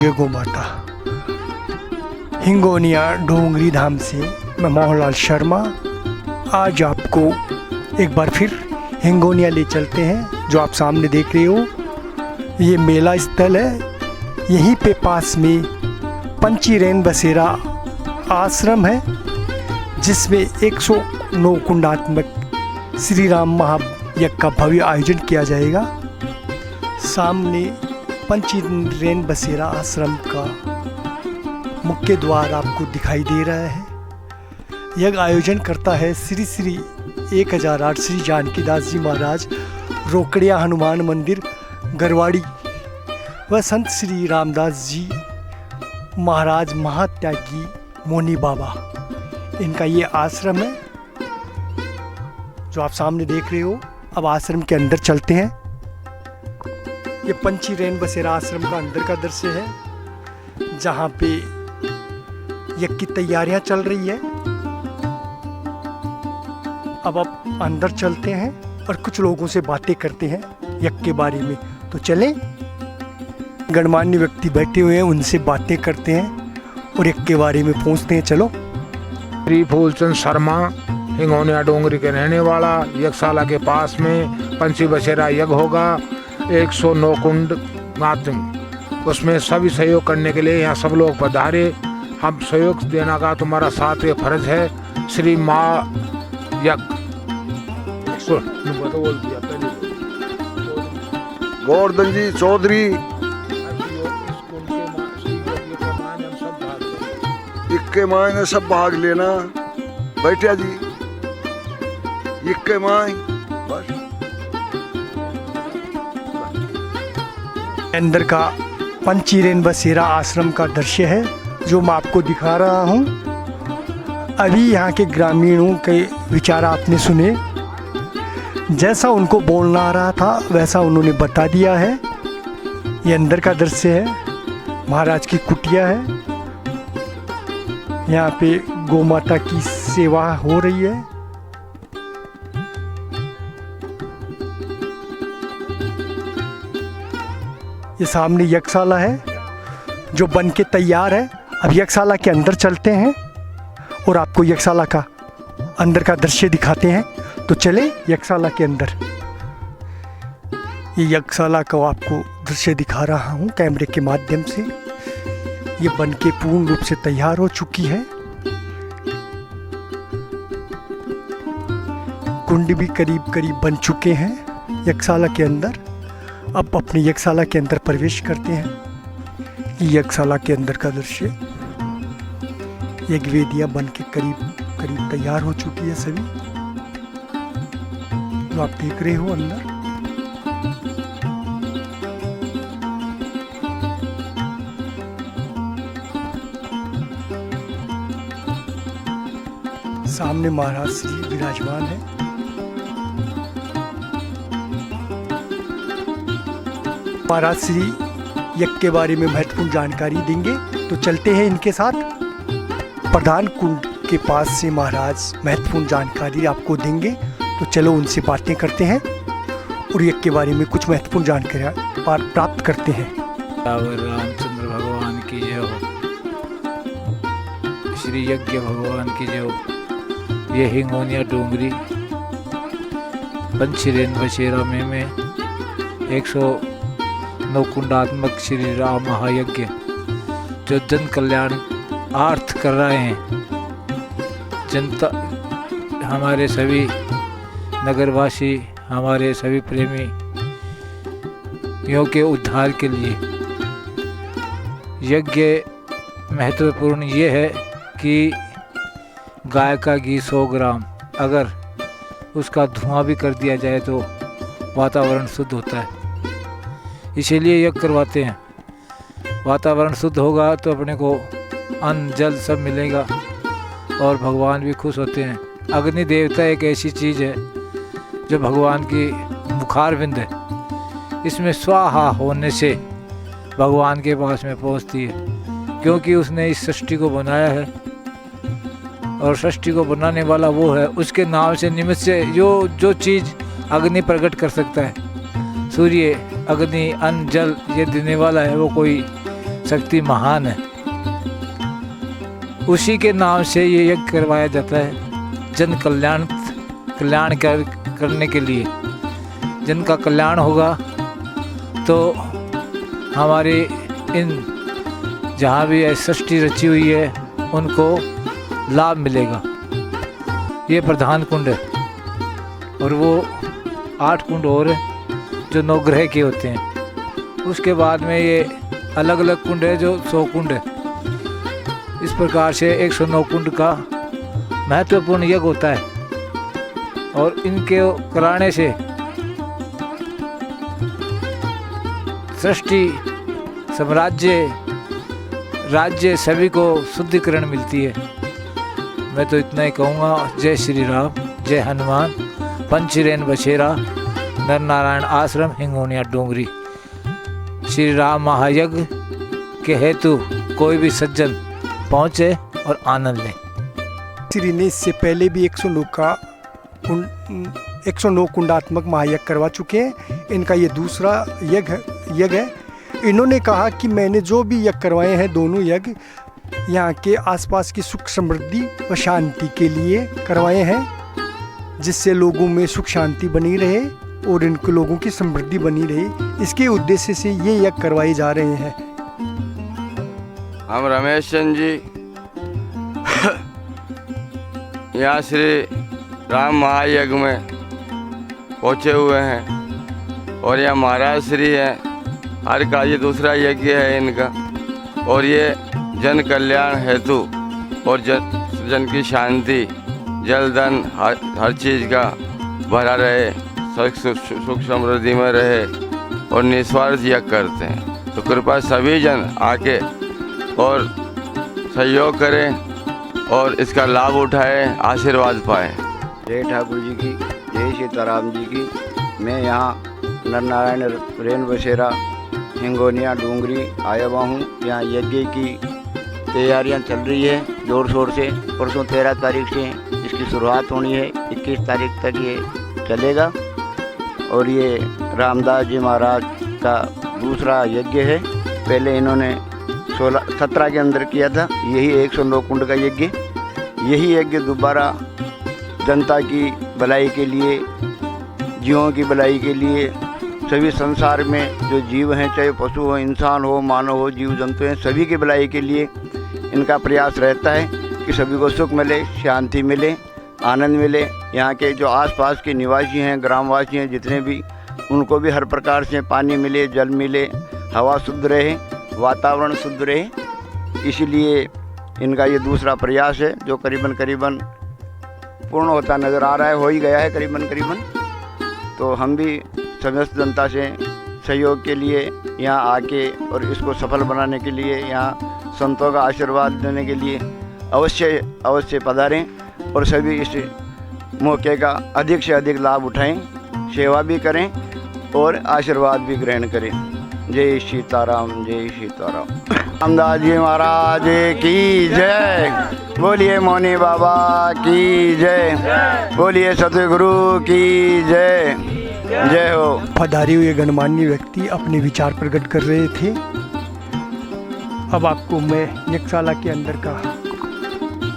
जय गौ माता। हिंगोनिया डोंगरी धाम से मैं मोहनलाल शर्मा आज आपको एक बार फिर हिंगोनिया ले चलते हैं। जो आप सामने देख रहे हो ये मेला स्थल है। यहीं पे पास में पंचीरेन बसेरा आश्रम है जिसमें 109 कुंडात्मक श्री राम महायज्ञ का भव्य आयोजन किया जाएगा। सामने पंचीरेन बसेरा आश्रम का मुख्य द्वार आपको दिखाई दे रहा है। यज्ञ आयोजन करता है श्री श्री 1008 श्री जानकीदास जी महाराज रोकड़िया हनुमान मंदिर गरवाड़ी व संत श्री रामदास जी महाराज महात्यागी मोनी बाबा, इनका ये आश्रम है जो आप सामने देख रहे हो। अब आश्रम के अंदर चलते हैं। ये पंचीरेन बसेरा आश्रम का अंदर का दृश्य है जहाँ पे यज्ञ की तैयारियां चल रही है। अब आप अंदर चलते हैं और कुछ लोगों से बातें करते हैं यज्ञ के बारे में। तो चलें, गणमान्य व्यक्ति बैठे हुए हैं, उनसे बातें करते हैं और यज्ञ के बारे में पूछते हैं। चलो। श्री फूलचंद शर्मा हिंगोनिया डोंगरी के रहने वाला। यज्ञशाला के पास में पंची बसेरा यज्ञ होगा। 109 कुंड मातृ, उसमें सभी सहयोग करने के लिए यहाँ सब लोग पधारे। हम सहयोग देना का तुम्हारा सातवें फर्ज है। श्री माँ यज्ञ गोवर्धन जी चौधरी इक्के मायने सब भाग लेना बैठा जी। इक्के माय बस अंदर का पंचीरेन बसेरा आश्रम का दृश्य है जो मैं आपको दिखा रहा हूँ। अभी यहाँ के ग्रामीणों के विचार आपने सुने। जैसा उनको बोलना आ रहा था वैसा उन्होंने बता दिया है। ये अंदर का दृश्य है। महाराज की कुटिया है। यहाँ पे गौ माता की सेवा हो रही है। ये सामने यज्ञशाला है जो बन के तैयार है। अब यज्ञशाला के अंदर चलते हैं और आपको यज्ञशाला का अंदर का दृश्य दिखाते हैं। तो चले यज्ञशाला के अंदर। ये यज्ञशाला का आपको दृश्य दिखा रहा हूँ कैमरे के माध्यम से। ये बन के पूर्ण रूप से तैयार हो चुकी है। कुंड भी करीब करीब बन चुके हैं यज्ञशाला के अंदर। अब अपने यज्ञशाला के अंदर प्रवेश करते हैं। यज्ञशाला के अंदर का दृश्य। यज्ञ वेदियां बन के करीब करीब तैयार हो चुकी है सभी जो आप देख रहे हो अंदर। सामने महाराज श्री विराजमान है। महाराज श्री यज्ञ के बारे में महत्वपूर्ण जानकारी देंगे। तो चलते हैं इनके साथ। प्रधान कुंड के पास से महाराज महत्वपूर्ण जानकारी आपको देंगे। तो चलो उनसे बातें करते हैं और यज्ञ के बारे में कुछ महत्वपूर्ण जानकारी प्राप्त करते हैं। रामचंद्र भगवान की जय हो। श्री यज्ञ भगवान की जय हो। ये हिंगोनिया डोंगरी पंचीरेन बसेरा में 109 कुंडात्मक श्री राम महायज्ञ जो जन कल्याण आर्थ कर रहे हैं। जनता, हमारे सभी नगरवासी, हमारे सभी प्रेमी यों के उद्धार के लिए यज्ञ महत्वपूर्ण ये है कि गाय का घी 100 ग्राम अगर उसका धुआं भी कर दिया जाए तो वातावरण शुद्ध होता है। इसीलिए यज्ञ करवाते हैं। वातावरण शुद्ध होगा तो अपने को अन्न जल सब मिलेगा और भगवान भी खुश होते हैं। अग्नि देवता एक ऐसी चीज़ है जो भगवान की मुखारविंद है। इसमें स्वाहा होने से भगवान के पास में पहुंचती है, क्योंकि उसने इस सृष्टि को बनाया है और सृष्टि को बनाने वाला वो है। उसके नाम से निमित्त से जो चीज़ अग्नि प्रकट कर सकता है, सूर्य, अग्नि, अन्न, जल ये देने वाला है, वो कोई शक्ति महान है, उसी के नाम से ये यज्ञ करवाया जाता है। जन कल्याण करने के लिए, जन का कल्याण होगा तो हमारे इन जहाँ भी सृष्टि रची हुई है उनको लाभ मिलेगा। ये प्रधान कुंड है और वो 8 कुंड और हैं जो 9 ग्रह के होते हैं। उसके बाद में ये अलग अलग कुंड है जो 100 कुंड है। इस प्रकार से 109 कुंड का महत्वपूर्ण यज्ञ होता है और इनके कराने से सृष्टि, साम्राज्य, राज्य सभी को शुद्धिकरण मिलती है। मैं तो इतना ही कहूँगा। जय श्री राम, जय हनुमान। पंचरेन बछेरा, नर नारायण आश्रम, हिंगोनिया डोंगरी। श्री राम महायज्ञ के हेतु कोई भी सज्जन पहुँचे और आनंद लें। श्री ने इससे पहले भी 109 कुंडात्मक महायज्ञ करवा चुके हैं। इनका ये दूसरा यज्ञ है। इन्होंने कहा कि मैंने जो भी यज्ञ करवाए हैं, दोनों यज्ञ यहाँ के आसपास की सुख समृद्धि व शांति के लिए करवाए हैं, जिससे लोगों में सुख शांति बनी रहे और इनके लोगों की समृद्धि बनी रहे। इसके उद्देश्य से ये यज्ञ करवाए जा रहे हैं। हम रमेश चंद जी यहाँ श्री राम महायज्ञ में पहुँचे हुए हैं और यह महाराज श्री है। हर का ये दूसरा यज्ञ है इनका और ये जन कल्याण हेतु और जन की शांति, जल धन हर चीज़ का भरा रहे, सुख समृद्धि में रहे और निस्वार्थ यज्ञ करते हैं। तो कृपया सभी जन आके और सहयोग करें और इसका लाभ उठाएं, आशीर्वाद पाएं। जय ठाकुर जी की, जय सीताराम जी की। मैं यहाँ नर नारायण रेन बसेरा हिंगोनिया डोंगरी आया हुआ हूँ। यहाँ यज्ञ की तैयारियाँ चल रही है जोर शोर से। परसों 13 तारीख से इसकी शुरुआत होनी है, 21 तारीख तक ये चलेगा। और ये रामदास जी महाराज का दूसरा यज्ञ है। पहले इन्होंने 17 के अंदर किया था, यही 109 कुंड का यज्ञ। यही यज्ञ दोबारा जनता की भलाई के लिए, जीवों की भलाई के लिए, सभी संसार में जो जीव हैं, चाहे पशु हो, इंसान हो, मानव हो, जीव जंतु हैं, सभी की भलाई के लिए इनका प्रयास रहता है कि सभी को सुख मिले, शांति मिले, आनंद मिले। यहाँ के जो आसपास के निवासी हैं, ग्रामवासी हैं, जितने भी, उनको भी हर प्रकार से पानी मिले, जल मिले, हवा शुद्ध रहे, वातावरण शुद्ध रहे। इसलिए इनका ये दूसरा प्रयास है जो करीबन पूर्ण होता नज़र आ रहा है, हो ही गया है करीबन। तो हम भी समस्त जनता से सहयोग के लिए यहाँ आके और इसको सफल बनाने के लिए, यहाँ संतों का आशीर्वाद लेने के लिए अवश्य पधारें और सभी इस मौके का अधिक से अधिक लाभ उठाएं, सेवा भी करें और आशीर्वाद भी ग्रहण करें। जय सीताराम, जय सीताराम। रामदास जी महाराज की जय, बोलिए मौनी बाबा की जय, बोलिए सतगुरु की जय, जय हो। पधारे हुए गणमान्य व्यक्ति अपने विचार प्रकट कर रहे थे। अब आपको मैं यज्ञशाला के अंदर का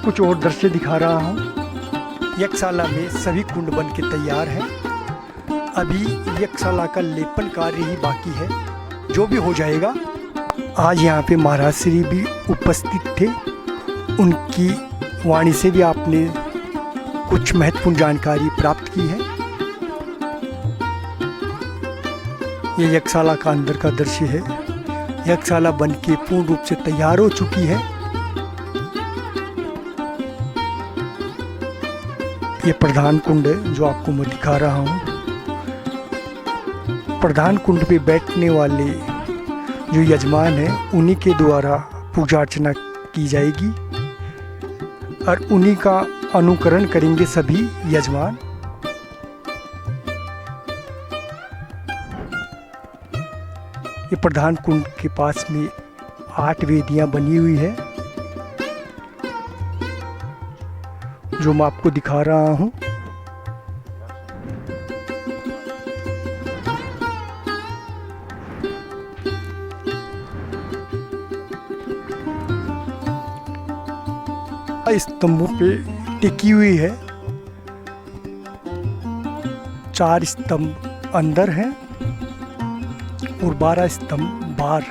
कुछ और दृश्य दिखा रहा हूँ। यज्ञशाला में सभी कुंड बन के तैयार हैं। अभी यज्ञशाला का लेपन कार्य ही बाकी है, जो भी हो जाएगा। आज यहाँ पे महाराज श्री भी उपस्थित थे। उनकी वाणी से भी आपने कुछ महत्वपूर्ण जानकारी प्राप्त की है। ये यज्ञशाला का अंदर का दृश्य है। यज्ञशाला बन के पूर्ण रूप से तैयार हो चुकी है। ये प्रधान कुंड है जो आपको मैं दिखा रहा हूँ। प्रधान कुंड पे बैठने वाले जो यजमान हैं, उन्हीं के द्वारा पूजा अर्चना की जाएगी और उन्हीं का अनुकरण करेंगे सभी यजमान। ये प्रधान कुंड के पास में 8 वेदियां बनी हुई है जो मैं आपको दिखा रहा हूँ। स्तंभों पे टिकी हुई है। 4 स्तंभ अंदर हैं और 12 स्तंभ बाहर।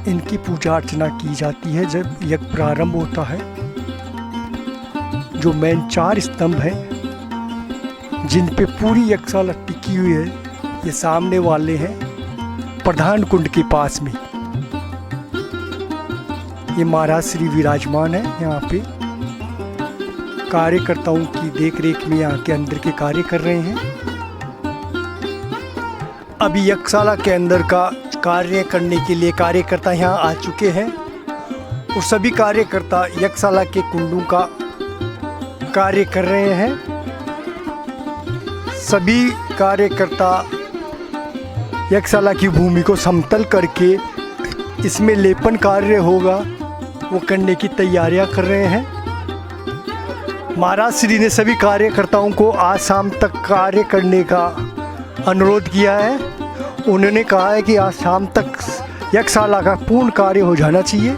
इनकी पूजा अर्चना की जाती है जब यज्ञ प्रारंभ होता है। जो मेन 4 स्तंभ हैं जिन पे पूरी यज्ञशाला टिकी हुई है, ये सामने वाले हैं प्रधान कुंड के पास में। ये महाराज श्री विराजमान है यहाँ पे। कार्यकर्ताओं की देखरेख में यहाँ के अंदर के कार्य कर रहे हैं। अभी यज्ञशाला के अंदर का कार्य करने के लिए कार्यकर्ता यहाँ आ चुके हैं और सभी कार्यकर्ता यज्ञशाला के कुंडों का कार्य कर रहे हैं। सभी कार्यकर्ता यज्ञशाला की भूमि को समतल करके इसमें लेपन कार्य होगा वो करने की तैयारियां कर रहे हैं। महाराज श्री ने सभी कार्यकर्ताओं को आज शाम तक कार्य करने का अनुरोध किया है। उन्होंने कहा है कि आज शाम तक यज्ञशाला का पूर्ण कार्य हो जाना चाहिए।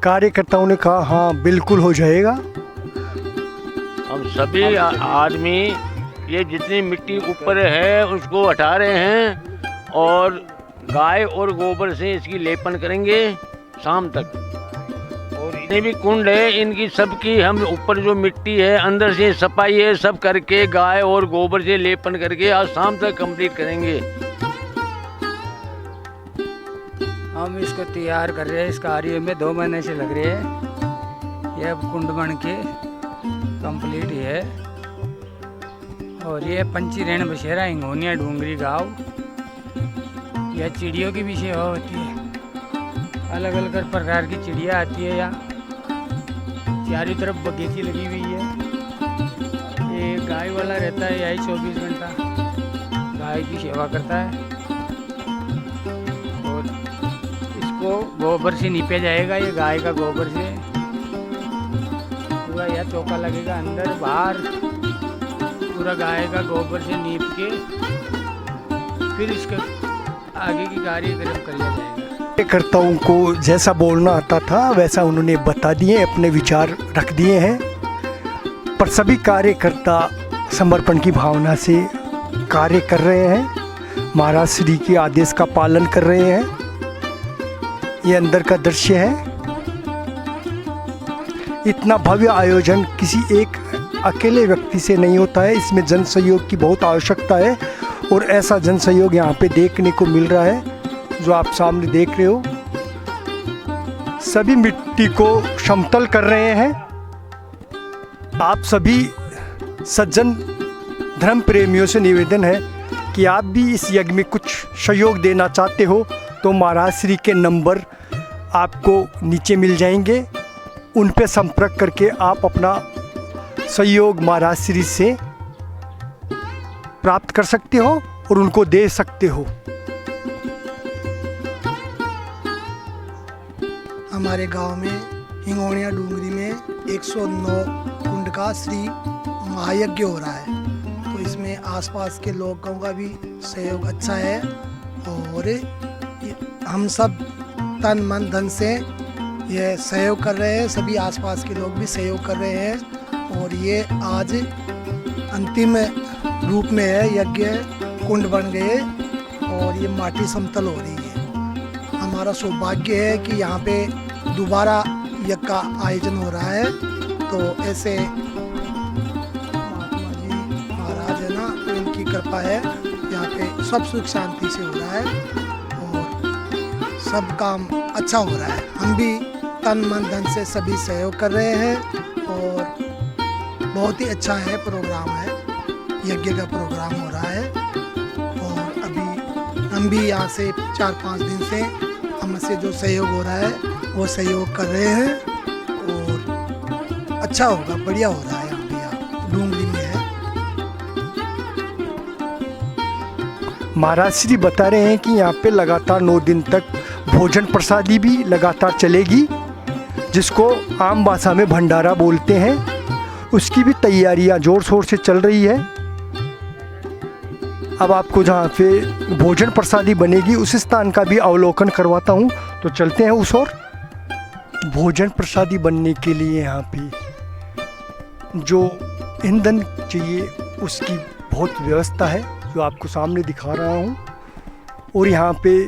कार्यकर्ताओं ने कहा हाँ बिल्कुल हो जाएगा। हम सभी आदमी ये जितनी मिट्टी ऊपर है उसको हटा रहे हैं और गाय और गोबर से इसकी लेपन करेंगे शाम तक। और जितने भी कुंड है इनकी सबकी हम ऊपर जो मिट्टी है अंदर से सफाई है सब करके गाय और गोबर से लेपन करके आज शाम तक कंप्लीट करेंगे। हम इसको तैयार कर रहे हैं। इस कार्य में 2 महीने से लग रहे हैं। यह अब कुंड बन के कंप्लीट है। और ये पंची रेण बसेरा हिंगोनिया डूंगरी गांव। यह चिड़ियों की भी सेवा होती है। अलग अलग प्रकार की चिड़िया आती है यहाँ। चारों तरफ बगीची लगी हुई है। ये गाय वाला रहता है यही 24 घंटा गाय की सेवा करता है। और इसको गोबर से नीपा जाएगा। ये गाय का गोबर से पूरा यह चौका लगेगा अंदर बाहर। पूरा गाय का गोबर से नीप के फिर इसके आगे की कार्यक्रम किया जाएगा। कार्यकर्ताओं को जैसा बोलना आता था वैसा उन्होंने बता दिए, अपने विचार रख दिए हैं। पर सभी कार्यकर्ता समर्पण की भावना से कार्य कर रहे हैं। महाराज श्री के आदेश का पालन कर रहे हैं। ये अंदर का दृश्य है। इतना भव्य आयोजन किसी एक अकेले व्यक्ति से नहीं होता है। इसमें जन सहयोग की बहुत आवश्यकता है और ऐसा जन सहयोग यहाँ पे देखने को मिल रहा है जो आप सामने देख रहे हो। सभी मिट्टी को समतल कर रहे हैं। आप सभी सज्जन धर्म प्रेमियों से निवेदन है कि आप भी इस यज्ञ में कुछ सहयोग देना चाहते हो तो महाराज श्री के नंबर आपको नीचे मिल जाएंगे। उन पे संपर्क करके आप अपना सहयोग महाराज श्री से प्राप्त कर सकते हो और उनको दे सकते हो। हमारे गांव में हिंगोनिया डूंगरी में 109 कुंड का श्री महायज्ञ हो रहा है। तो इसमें आसपास के लोगों का भी सहयोग अच्छा है और हम सब तन मन धन से ये सहयोग कर रहे हैं। सभी आसपास के लोग भी सहयोग कर रहे हैं और ये आज अंतिम रूप में है। यज्ञ कुंड बन गए और ये माटी समतल हो रही है। हमारा सौभाग्य है कि यहाँ पे दोबारा यज्ञ का आयोजन हो रहा है। तो ऐसे महात्मा जी महाराज है ना, तो इनकी कृपा है। यहाँ पे सब सुख शांति से हो रहा है और सब काम अच्छा हो रहा है। हम भी तन मन धन से सभी सहयोग कर रहे हैं और बहुत ही अच्छा है प्रोग्राम है। यज्ञ का प्रोग्राम हो रहा है और अभी हम भी यहाँ से 4-5 दिन से हमसे जो सहयोग हो रहा है वो सहयोग कर रहे हैं और अच्छा होगा, बढ़िया हो रहा है। यहाँ भी यहाँ डूंगरी में है। महाराज श्री बता रहे हैं कि यहाँ पे लगातार 9 दिन तक भोजन प्रसादी भी लगातार चलेगी, जिसको आम भाषा में भंडारा बोलते हैं। उसकी भी तैयारियां जोर शोर से चल रही है। अब आपको जहाँ पे भोजन प्रसादी बनेगी उस स्थान का भी अवलोकन करवाता हूँ, तो चलते हैं उस ओर। भोजन प्रसादी बनने के लिए यहाँ पे जो ईंधन चाहिए उसकी बहुत व्यवस्था है, जो आपको सामने दिखा रहा हूँ। और यहाँ पे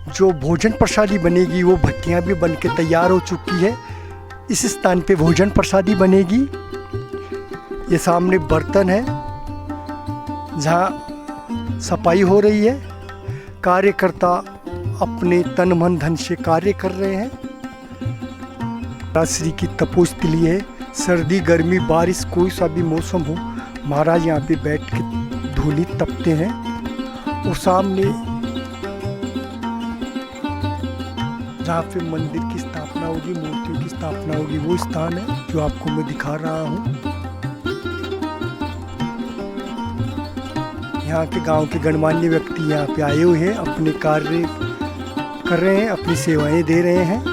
जो भोजन प्रसादी बनेगी वो भट्टियाँ भी बन के तैयार हो चुकी है। इस स्थान पे भोजन प्रसादी बनेगी। ये सामने बर्तन है जहाँ सफाई हो रही है। कार्यकर्ता अपने तन मन धन से कार्य कर रहे हैं। श्री की तपोस्थली है। सर्दी गर्मी बारिश कोई सा भी मौसम हो, महाराज यहाँ पे बैठ के धूली तपते हैं। और सामने जहाँ पे मंदिर की स्थापना होगी, मूर्तियों की स्थापना होगी, वो स्थान है जो आपको मैं दिखा रहा हूँ। यहाँ के गांव के गणमान्य व्यक्ति यहाँ पे आए हुए हैं, अपने कार्य कर रहे हैं, अपनी सेवाएं दे रहे हैं।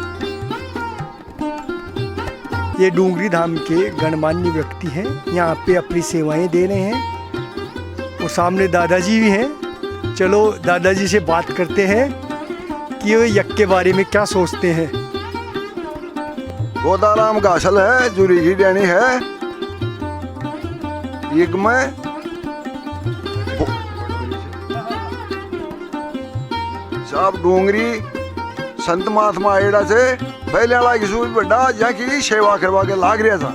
ये डूंगरी धाम के गणमान्य व्यक्ति हैं, यहाँ पे अपनी सेवाएं दे रहे हैं। और सामने दादाजी भी हैं। चलो दादाजी से बात करते हैं कि वो यज्ञ के बारे में क्या सोचते हैं। गोदाराम का असल है, जुरी की देनी है। यज्ञ में सब डूंगरी संत महात्मा एड़ा से पहले वाला की सूझ बड़ा जहाँ की सेवा करवा के लाग रहा था।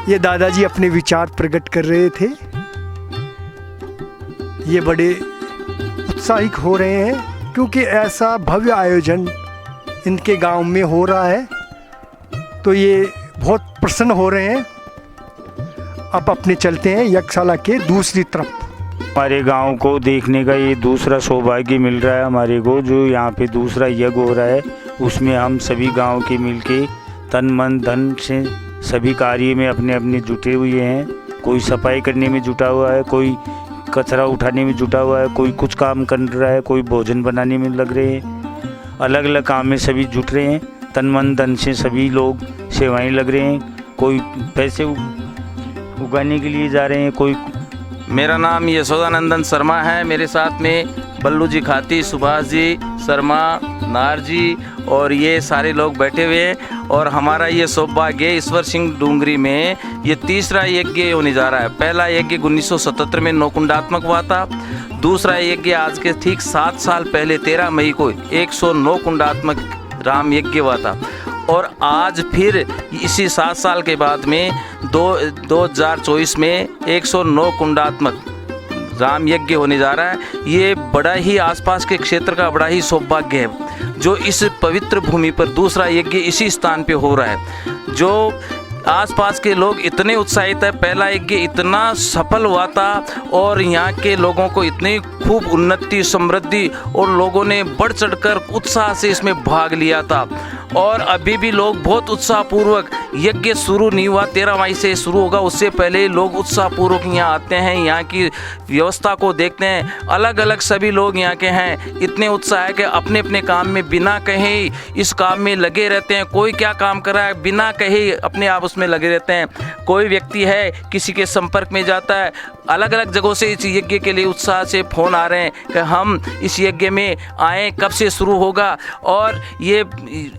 ये दादाजी अपने विचार प्रकट कर रहे थे। ये बड़े उत्साहित हो रहे हैं क्योंकि ऐसा भव्य आयोजन इनके गांव में हो रहा है, तो ये बहुत प्रसन्न हो रहे हैं। अब अपने चलते हैं यज्ञशाला के दूसरी तरफ। हमारे गांव को देखने का ये दूसरा सौभाग्य मिल रहा है हमारे को, जो यहाँ पे दूसरा यज्ञ हो रहा है। उसमें हम सभी गांव के मिलके तन मन धन से सभी कार्य में अपने अपने जुटे हुए हैं। कोई सफाई करने में जुटा हुआ है, कोई कचरा उठाने में जुटा हुआ है, कोई कुछ काम कर रहा है, कोई भोजन बनाने में लग रहे हैं। अलग अलग काम में सभी जुट रहे हैं। तन मन धन से सभी लोग सेवाएं लग रहे हैं। कोई पैसे उगाने के लिए जा रहे हैं, कोई। मेरा नाम यशोदानंदन शर्मा है। मेरे साथ में बल्लू जी खाती, सुभाष जी शर्मा, नार जी और ये सारे लोग बैठे हुए हैं। और हमारा ये सौभाग्य ईश्वर सिंह डूंगरी में ये तीसरा यज्ञ होने जा रहा है। पहला यज्ञ 1977 में 9 कुंडात्मक हुआ था। दूसरा यज्ञ आज के ठीक 7 साल पहले 13 मई को 109 कुंडात्मक राम यज्ञ हुआ था। और आज फिर इसी 7 साल के बाद में 2024 में 109 कुंडात्मक राम यज्ञ होने जा रहा है। ये बड़ा ही आसपास के क्षेत्र का बड़ा ही सौभाग्य है जो इस पवित्र भूमि पर दूसरा यज्ञ इसी स्थान पे हो रहा है। जो आसपास के लोग इतने उत्साहित है। पहला यज्ञ इतना सफल हुआ था और यहाँ के लोगों को इतनी खूब उन्नति समृद्धि और लोगों ने बढ़ चढ़कर उत्साह से इसमें भाग लिया था। और अभी भी लोग बहुत उत्साहपूर्वक, यज्ञ शुरू नहीं हुआ, 13 मई से शुरू होगा, उससे पहले लोग उत्साहपूर्वक यहाँ आते हैं, यहाँ की व्यवस्था को देखते हैं। अलग अलग सभी लोग यहाँ के हैं। इतने उत्साह है कि अपने अपने काम में बिना कहे इस काम में लगे रहते हैं। कोई क्या काम कर रहा है बिना कहे अपने आप उसमें लगे रहते हैं। कोई व्यक्ति है किसी के संपर्क में जाता है, अलग अलग जगहों से इस यज्ञ के लिए उत्साह से फ़ोन आ रहे हैं कि हम इस यज्ञ में आएँ, कब से शुरू होगा। और ये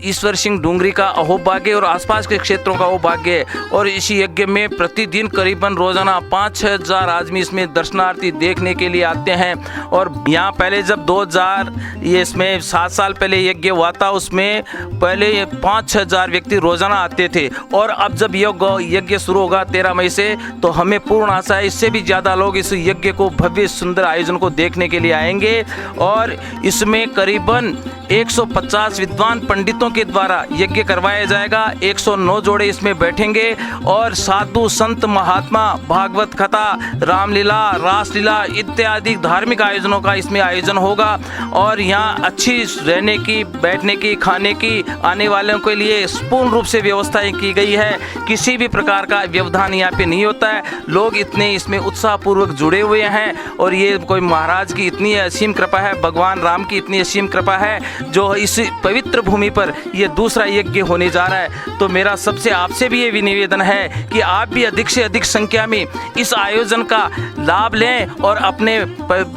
ईश्वर सिंह डूंगरी का अहोभाग्य और आसपास के क्षेत्रों का अहोभाग्य है। और इस यज्ञ में प्रतिदिन करीबन रोजाना 5-6 हज़ार आदमी इसमें दर्शनार्थी देखने के लिए आते हैं। और यहाँ पहले जब 2000 ये इसमें 7 साल पहले यज्ञ हुआ था, उसमें पहले 5-6 हज़ार व्यक्ति रोजाना आते थे। और अब जब यज्ञ शुरू होगा 13 मई से, तो हमें पूर्ण आशा है इससे भी ज़्यादा लोग इस यज्ञ को भव्य सुंदर आयोजन को देखने के लिए आएंगे। और इसमें करीबन 150 विद्वान पंडितों के द्वारा यज्ञ करवाया जाएगा। 109 जोड़े इसमें बैठेंगे और साधु संत महात्मा, भागवत कथा, रामलीला, रासलीला इत्यादि धार्मिक आयोजनों का इसमें आयोजन होगा। और यहाँ अच्छी रहने की, बैठने की, खाने की, आने वालों के लिए पूर्ण रूप से व्यवस्थाएं की गई है। किसी भी प्रकार का व्यवधान यहाँ पे नहीं होता है। लोग इतने इसमें उत्साहपूर्वक जुड़े हुए हैं। और ये कोई महाराज की इतनी असीम कृपा है, भगवान राम की इतनी असीम कृपा है जो इस पवित्र भूमि पर ये दूसरा यज्ञ होने जा रहा है। तो मेरा सबसे आपसे भी ये निवेदन है कि आप भी अधिक से अधिक संख्या में इस आयोजन का लाभ लें और अपने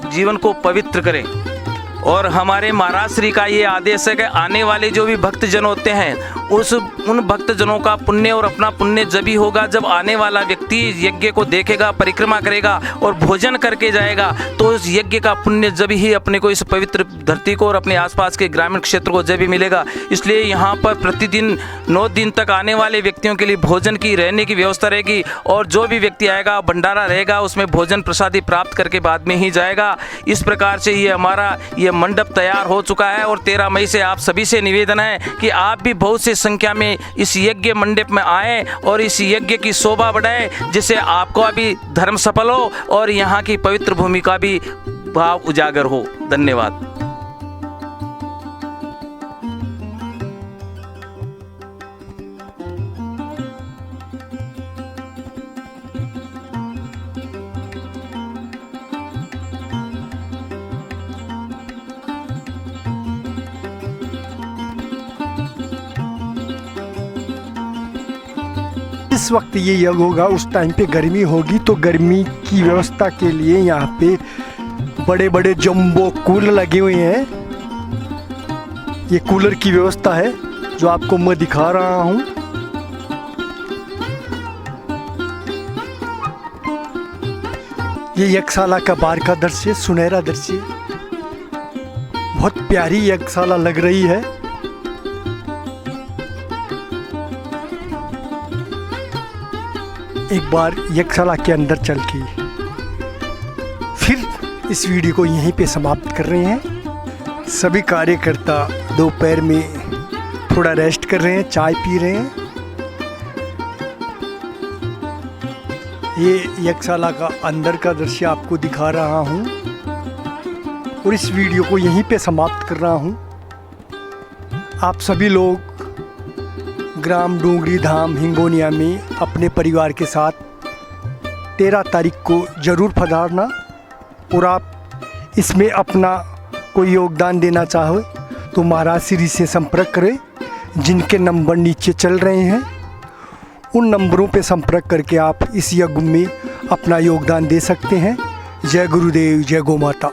जीवन को पवित्र करें। और हमारे महाराज श्री का ये आदेश है कि आने वाले जो भी भक्तजन होते हैं उन भक्तजनों का पुण्य और अपना पुण्य जब ही होगा जब आने वाला व्यक्ति यज्ञ को देखेगा, परिक्रमा करेगा और भोजन करके जाएगा, तो उस यज्ञ का पुण्य जब ही अपने को इस पवित्र धरती को और अपने आसपास के ग्रामीण क्षेत्र को जब भी मिलेगा। इसलिए यहाँ पर प्रतिदिन 9 दिन तक आने वाले व्यक्तियों के लिए भोजन की, रहने की व्यवस्था रहेगी और जो भी व्यक्ति आएगा भंडारा रहेगा, उसमें भोजन प्रसादी प्राप्त करके बाद में ही जाएगा। इस प्रकार से ये हमारा ये मंडप तैयार हो चुका है और 13 मई से आप सभी से निवेदन है कि आप भी बहुत सी संख्या में इस यज्ञ मंडप में आएँ और इस यज्ञ की शोभा बढ़ाएं, जिससे आपको अभी धर्म सफल हो और यहाँ की पवित्र भूमि का भी भाव उजागर हो। धन्यवाद। इस वक्त ये यज्ञ होगा, उस टाइम पे गर्मी होगी, तो गर्मी की व्यवस्था के लिए यहाँ पे बड़े बड़े जंबो कूलर लगे हुए हैं। ये कूलर की व्यवस्था है जो आपको मैं दिखा रहा हूँ। ये यज्ञशाला का बाहर का दृश्य, सुनहरा दृश्य, बहुत प्यारी यज्ञशाला लग रही है। एक बार यज्ञशाला के अंदर चल के फिर इस वीडियो को यहीं पे समाप्त कर रहे हैं। सभी कार्यकर्ता दोपहर में थोड़ा रेस्ट कर रहे हैं, चाय पी रहे हैं। ये यज्ञशाला का अंदर का दृश्य आपको दिखा रहा हूँ और इस वीडियो को यहीं पे समाप्त कर रहा हूँ। आप सभी लोग ग्राम डोंगरी धाम हिंगोनिया में अपने परिवार के साथ 13 तारीख को ज़रूर पधारना और आप इसमें अपना कोई योगदान देना चाहो तो महाराज श्री से संपर्क करें, जिनके नंबर नीचे चल रहे हैं। उन नंबरों पे संपर्क करके आप इस यज्ञ में अपना योगदान दे सकते हैं। जय गुरुदेव, जय गौ माता।